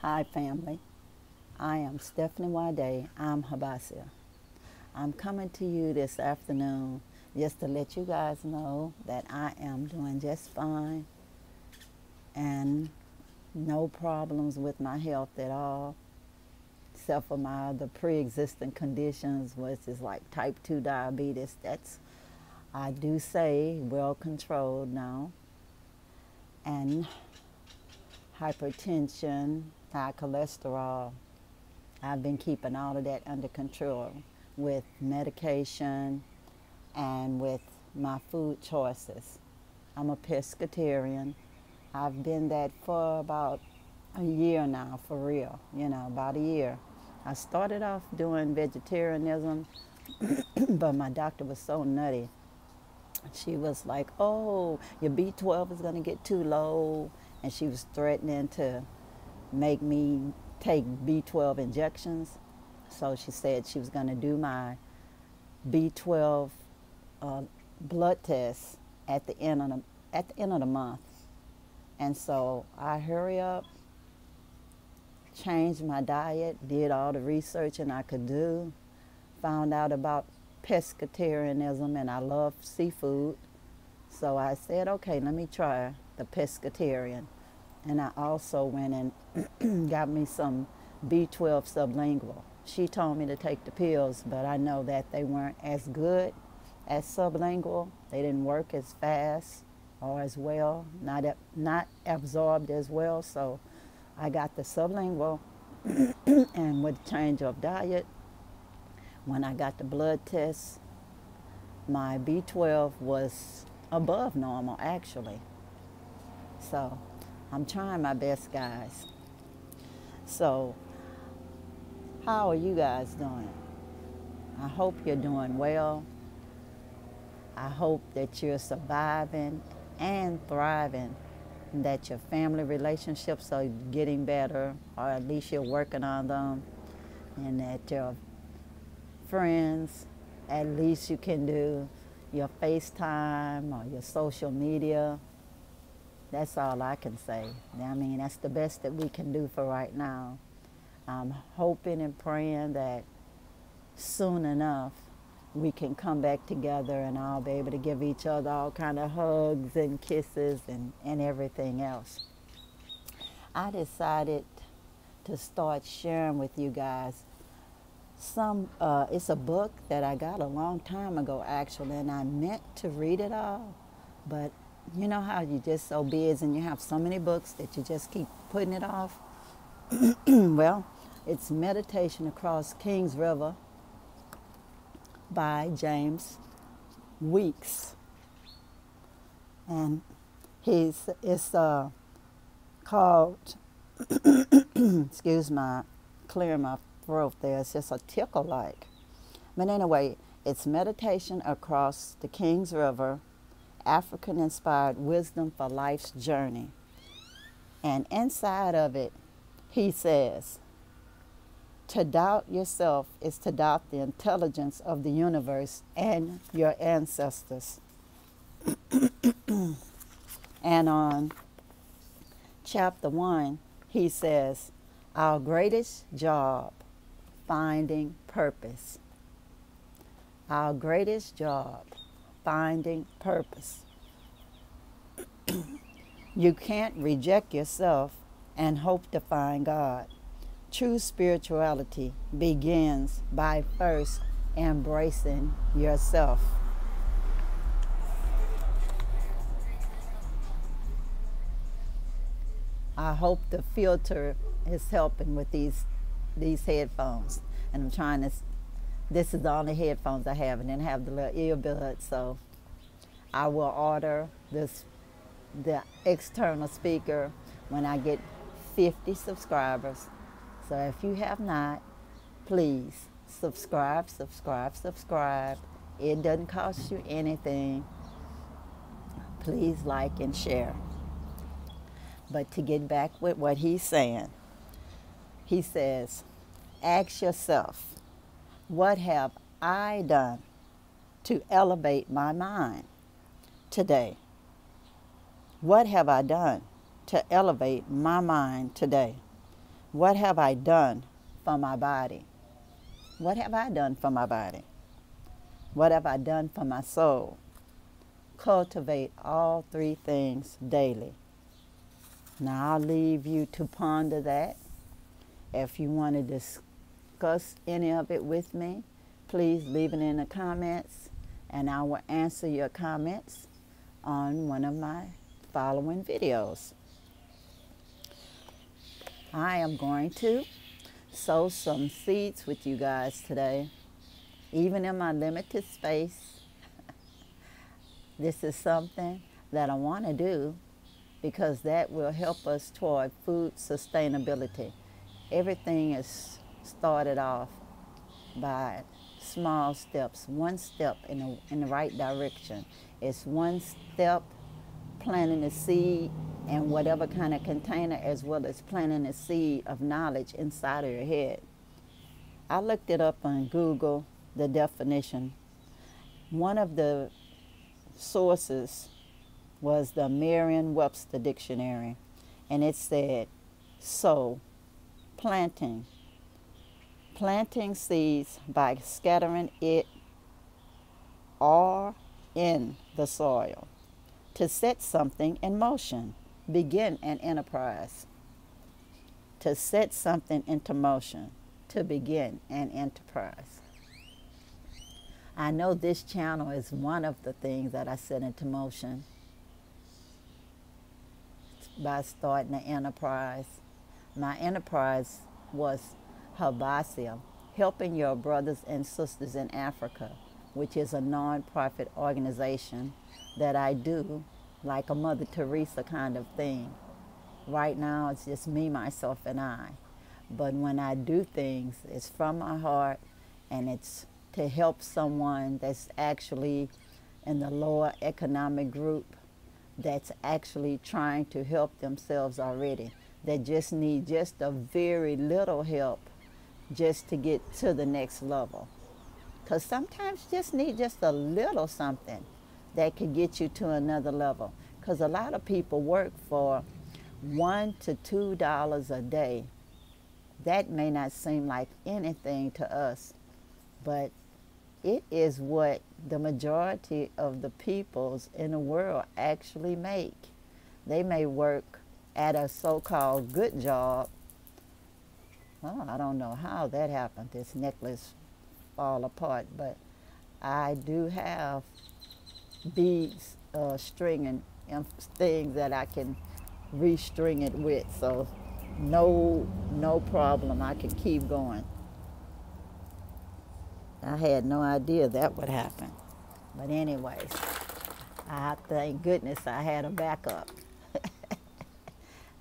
Hi family, I am Stephanie Wade. I'm Habasia. I'm coming to you this afternoon just to let you guys know that I am doing just fine and no problems with my health at all, except for my other pre-existing conditions, which is like type 2 diabetes. That's, I do say, well controlled now, and hypertension, high cholesterol. I've been keeping all of that under control with medication and with my food choices. I'm a pescatarian. I've been that for about a year now, for real, about a year. I started off doing vegetarianism, but my doctor was so nutty. She was like, oh, your B12 is going to get too low. And she was threatening to make me take B12 injections. So she said she was going to do my B12 blood test at the end of the month. And so I hurry up, changed my diet, did all the researching I could do, found out about pescatarianism, and I love seafood. So I said, okay, let me try the pescatarian. And I also went and got me some B12 sublingual. She told me to take the pills, but I know that they weren't as good as sublingual. They didn't work as fast or as well, not absorbed as well. So I got the sublingual, and with change of diet, when I got the blood test, my B12 was above normal, actually. So I'm trying my best, guys. So how are you guys doing? I hope you're doing well. I hope that you're surviving and thriving, and that your family relationships are getting better, or at least you're working on them, and that your friends, at least you can do your FaceTime or your social media. That's all I can say. I mean, that's the best that we can do for right now. I'm hoping and praying that soon enough we can come back together and I'll be able to give each other all kind of hugs and kisses and everything else. I decided to start sharing with you guys it's a book that I got a long time ago, actually, and I meant to read it all, but you know how you're just so busy and you have so many books that you just keep putting it off? Well, it's Meditation Across Kings River by James Weeks. And it's called, excuse my, clearing my throat there, it's just a tickle like. But anyway, it's Meditation Across the Kings River, African-inspired wisdom for life's journey. And inside of it, he says, to doubt yourself is to doubt the intelligence of the universe and your ancestors. And on chapter 1, he says, our greatest job, finding purpose. Our greatest job, finding purpose. You can't reject yourself and hope to find God. True spirituality begins by first embracing yourself. I hope the filter is helping with these headphones. And I'm trying to, this is the only headphones I have, and then have the little earbuds. So I will order the external speaker when I get 50 subscribers. So if you have not, please subscribe. It doesn't cost you anything. Please like and share. But to get back with what he's saying, he says, ask yourself, what have I done to elevate my mind today? What have I done to elevate my mind today? What have I done for my body? What have I done for my body? What have I done for my soul? Cultivate all three things daily. Now I'll leave you to ponder that. If you want to discuss any of it with me, please leave it in the comments, and I will answer your comments on one of my following videos. I am going to sow some seeds with you guys today. Even in my limited space, this is something that I want to do because that will help us toward food sustainability. Everything is started off by small steps, one step in the right direction. It's one step planting a seed in whatever kind of container, as well as planting a seed of knowledge inside of your head. I looked it up on Google, the definition. One of the sources was the Merriam-Webster dictionary, and it said sow, planting seeds by scattering it or in the soil. To set something in motion, begin an enterprise. To set something into motion, to begin an enterprise. I know this channel is one of the things that I set into motion by starting an enterprise. My enterprise was Habasia, Helping Your Brothers and Sisters in Africa, which is a non-profit organization that I do like a Mother Teresa kind of thing. Right now it's just me, myself, and I. But when I do things, it's from my heart, and it's to help someone that's actually in the lower economic group, that's actually trying to help themselves already, that just need just a very little help just to get to the next level. Because sometimes you just need just a little something that could get you to another level. Because a lot of people work for $1 to $2 a day. That may not seem like anything to us, but it is what the majority of the peoples in the world actually make. They may work at a so-called good job. Well, I don't know how that happened. This necklace fall apart, but I do have beads, string and things that I can restring it with, so no problem. I can keep going. I had no idea that would happen. But anyways, I thank goodness I had a backup.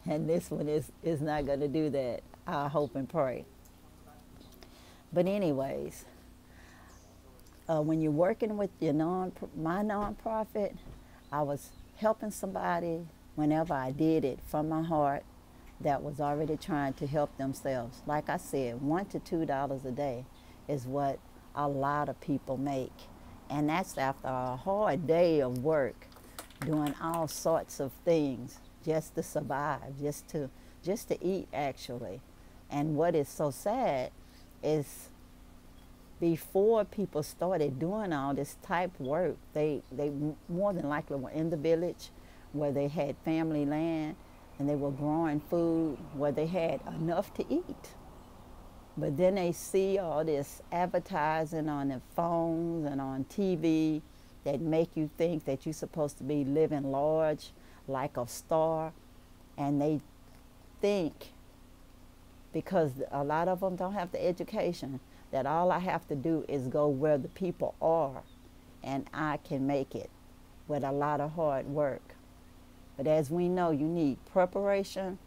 And this one is not going to do that. I hope and pray. But anyways, when you're working with your my nonprofit, I was helping somebody whenever I did it from my heart that was already trying to help themselves. Like I said, $1 to $2 a day is what a lot of people make. And that's after a hard day of work, doing all sorts of things just to survive, just to eat, actually. And what is so sad is before people started doing all this type of work, they more than likely were in the village where they had family land and they were growing food where they had enough to eat. But then they see all this advertising on their phones and on TV that make you think that you're supposed to be living large like a star. And they think, because a lot of them don't have the education, that all I have to do is go where the people are and I can make it with a lot of hard work. But as we know, you need preparation,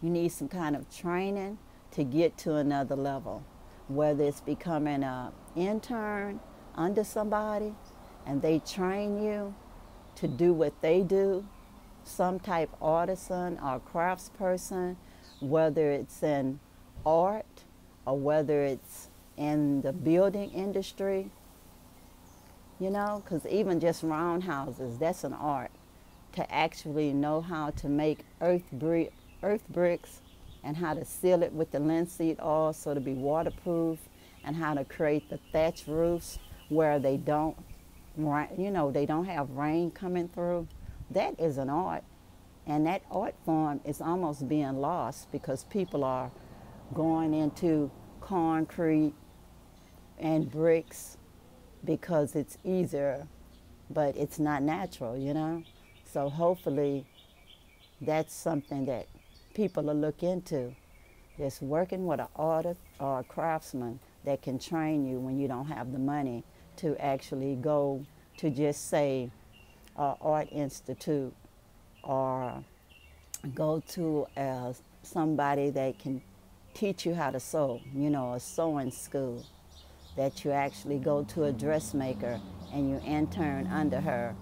you need some kind of training to get to another level, whether it's becoming an intern under somebody and they train you to do what they do, some type artisan or craftsperson, whether it's in art or whether it's in the building industry, you know, because even just roundhouses, that's an art. To actually know how to make earth bricks and how to seal it with the linseed oil so to be waterproof, and how to create the thatch roofs where they don't, they don't have rain coming through. That is an art. And that art form is almost being lost because people are going into concrete and bricks because it's easier, but it's not natural. So hopefully that's something that people will look into. Just working with an artist or a craftsman that can train you when you don't have the money to actually go to, just say, an art institute, or go to somebody that can teach you how to sew, a sewing school, that you actually go to a dressmaker and you intern under her,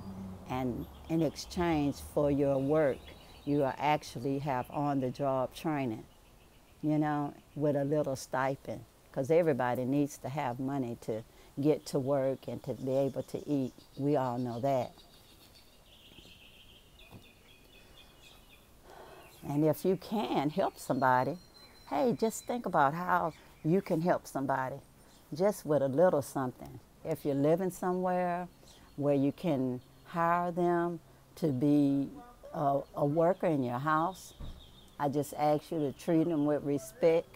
and in exchange for your work, you will actually have on-the-job training, with a little stipend, because everybody needs to have money to get to work and to be able to eat. We all know that. And if you can help somebody, hey, just think about how you can help somebody just with a little something. If you're living somewhere where you can hire them to be a worker in your house, I just ask you to treat them with respect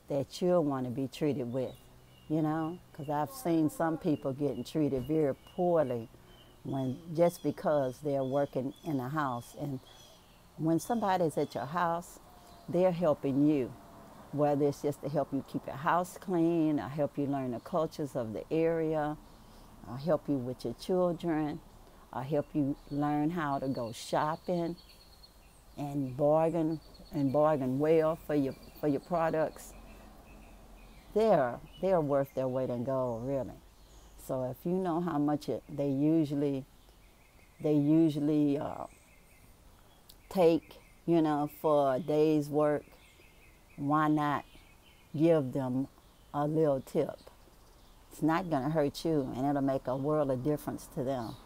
that you'll want to be treated with, because I've seen some people getting treated very poorly just because they're working in a house. And when somebody's at your house, they're helping you, whether it's just to help you keep your house clean, or help you learn the cultures of the area, or help you with your children, or help you learn how to go shopping and bargain well for your products. They're worth their weight in gold, really. So if you know how much they usually take, for a day's work, why not give them a little tip? It's not going to hurt you, and it'll make a world of difference to them.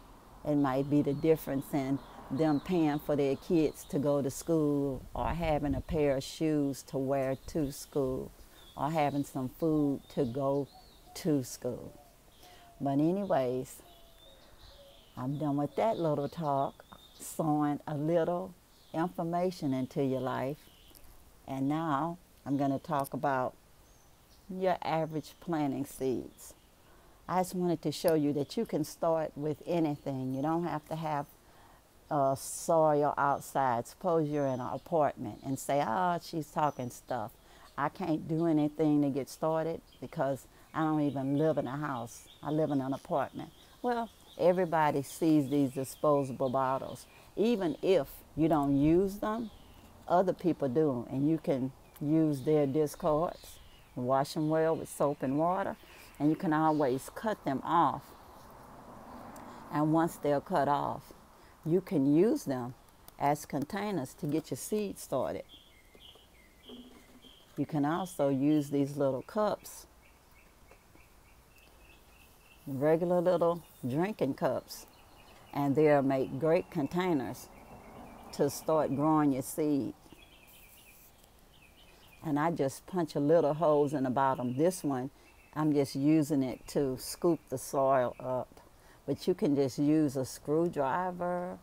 It might be the difference in them paying for their kids to go to school, or having a pair of shoes to wear to school, or having some food to go to school. But anyways, I'm done with that little talk, sowing a little information into your life. And now I'm going to talk about your average planting seeds. I just wanted to show you that you can start with anything. You don't have to have soil outside. Suppose you're in an apartment and say, oh, she's talking stuff. I can't do anything to get started because I don't even live in a house. I live in an apartment. Well, everybody sees these disposable bottles. Even if you don't use them, other people do, and you can use their discards, wash them well with soap and water, and you can always cut them off. And once they're cut off, you can use them as containers to get your seeds started. You can also use these little cups, regular little drinking cups, and they'll make great containers to start growing your seed. And I just punch a little holes in the bottom. This one, I'm just using it to scoop the soil up. But you can just use a screwdriver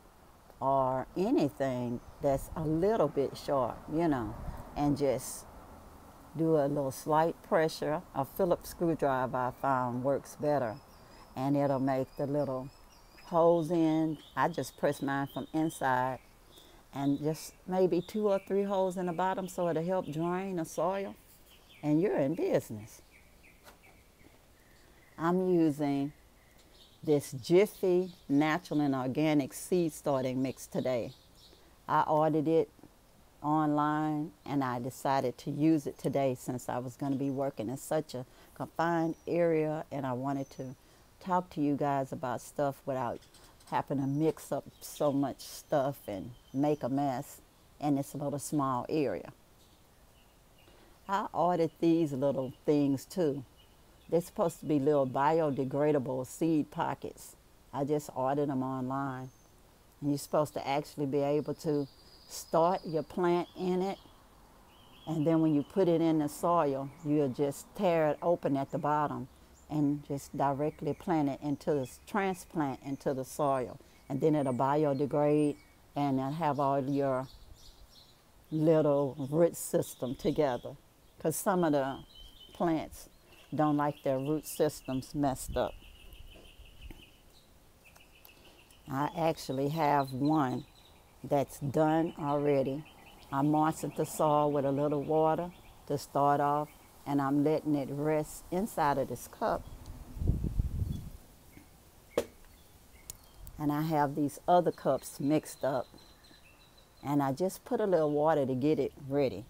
or anything that's a little bit sharp, and just do a little slight pressure. A Phillips screwdriver I found works better, and it'll make the little holes in. I just press mine from inside, and just maybe 2 or 3 holes in the bottom so it'll help drain the soil, and you're in business. I'm using this Jiffy Natural and Organic Seed Starting Mix today. I ordered it online, and I decided to use it today since I was going to be working in such a confined area, and I wanted to talk to you guys about stuff without having to mix up so much stuff and make a mess in this little small area. I ordered these little things too. They're supposed to be little biodegradable seed pockets. I just ordered them online. And you're supposed to actually be able to start your plant in it And then when you put it in the soil, you'll just tear it open at the bottom and just directly plant it into the transplant into the soil. And then it'll biodegrade and it'll have all your little root system together. Because some of the plants don't like their root systems messed up. I actually have one that's done already. I moistened the soil with a little water to start off, and I'm letting it rest inside of this cup. And I have these other cups mixed up, and I just put a little water to get it ready.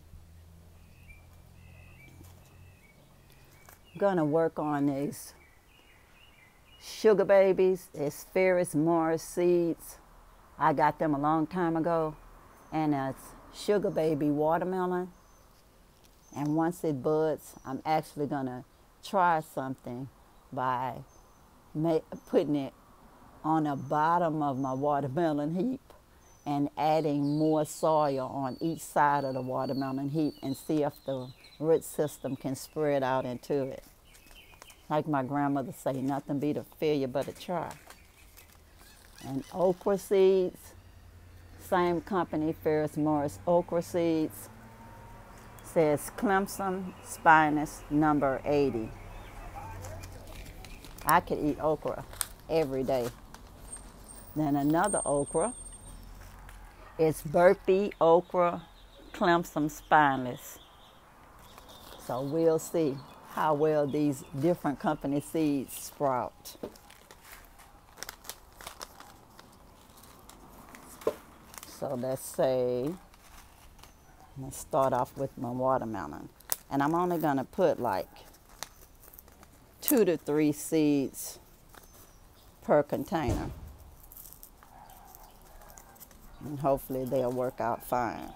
I'm gonna work on these sugar babies. It's Ferris Morris seeds. I got them a long time ago, and it's sugar baby watermelon. And once it buds, I'm actually gonna try something by putting it on the bottom of my watermelon heap and adding more soil on each side of the watermelon heap and see if the root system can spread out into it. Like my grandmother say, nothing beat a failure but a try. And okra seeds, same company, Ferris Morris okra seeds, says Clemson spinous number 80. I could eat okra every day. Then another okra is Burpee okra Clemson spineless. So we'll see how well these different company seeds sprout. So let's start off with my watermelon. And I'm only gonna put like 2 to 3 seeds per container. And hopefully they'll work out fine.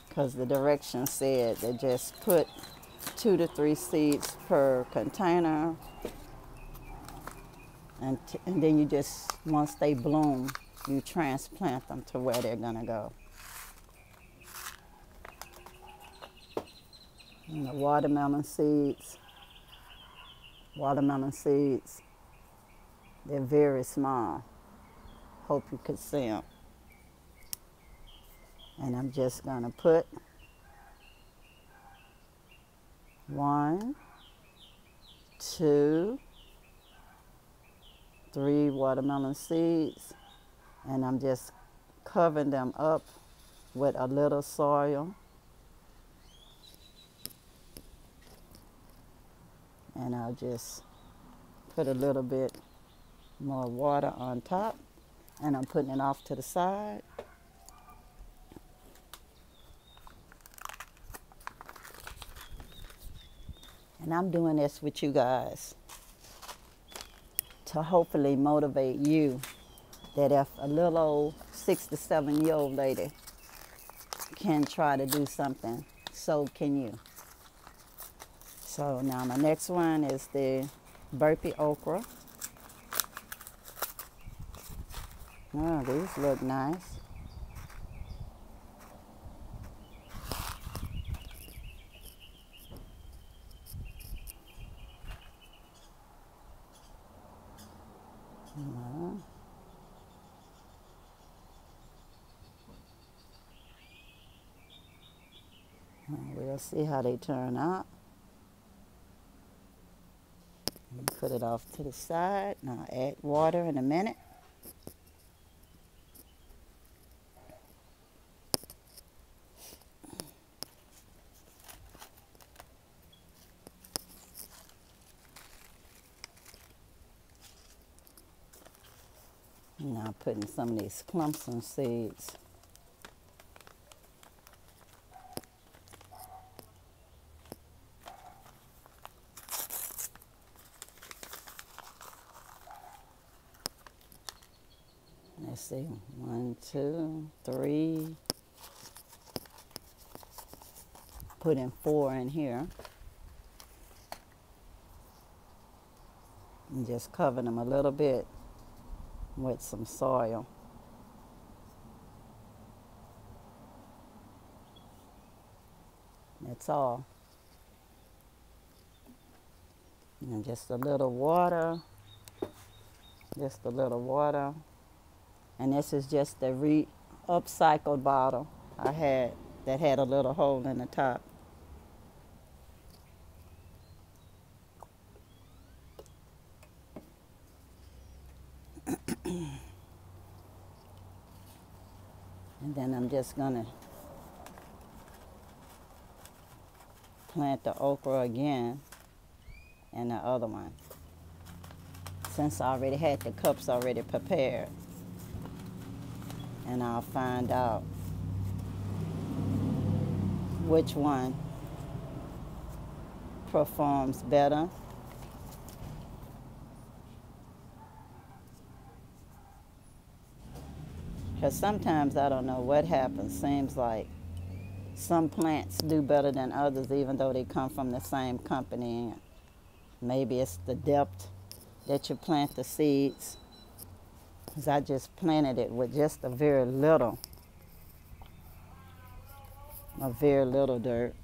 Because the directions said they just put 2 to 3 seeds per container. And then you just, once they bloom, you transplant them to where they're gonna go. And the watermelon seeds, they're very small. Hope you could see them. And I'm just gonna put 1, 2, 3 watermelon seeds, and I'm just covering them up with a little soil. And I'll just put a little bit more water on top, and I'm putting it off to the side. And I'm doing this with you guys to hopefully motivate you that if a little old 6 to 7 year old lady can try to do something, so can you. So now my next one is the Burpee okra. Oh, these look nice. We'll see how they turn out. Put it off to the side. Now add water in a minute. Now putting some of these Clemson seeds. Let's see, 1, 2, 3. Putting 4 in here. And just cover them a little bit with some soil. That's all. And just a little water. Just a little water. And this is just the upcycled bottle I had that had a little hole in the top. And then I'm just gonna plant the okra again in the other one, since I already had the cups already prepared. And I'll find out which one performs better. Because sometimes I don't know what happens. Seems like some plants do better than others, even though they come from the same company. Maybe it's the depth that you plant the seeds. Because I just planted it with just a very little dirt.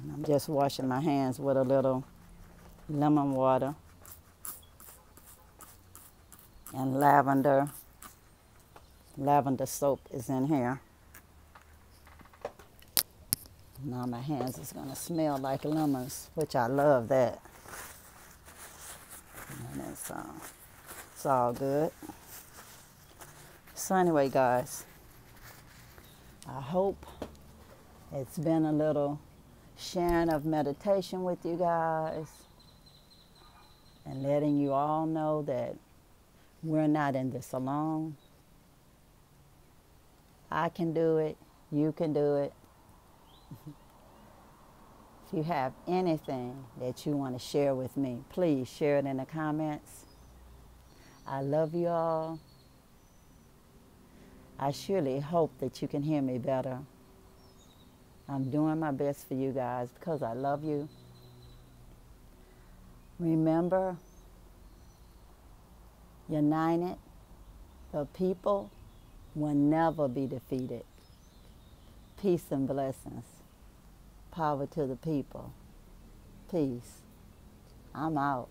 And I'm just washing my hands with a little lemon water and lavender. Lavender soap is in here. Now my hands is gonna smell like lemons, which I love that. And it's all good. So anyway, guys, I hope it's been a little sharing of meditation with you guys and letting you all know that we're not in this alone. I can do it. You can do it. If you have anything that you want to share with me, please share it in the comments. I love you all. I surely hope that you can hear me better. I'm doing my best for you guys because I love you. Remember, united, the people will never be defeated. Peace and blessings. Power to the people. Peace. I'm out.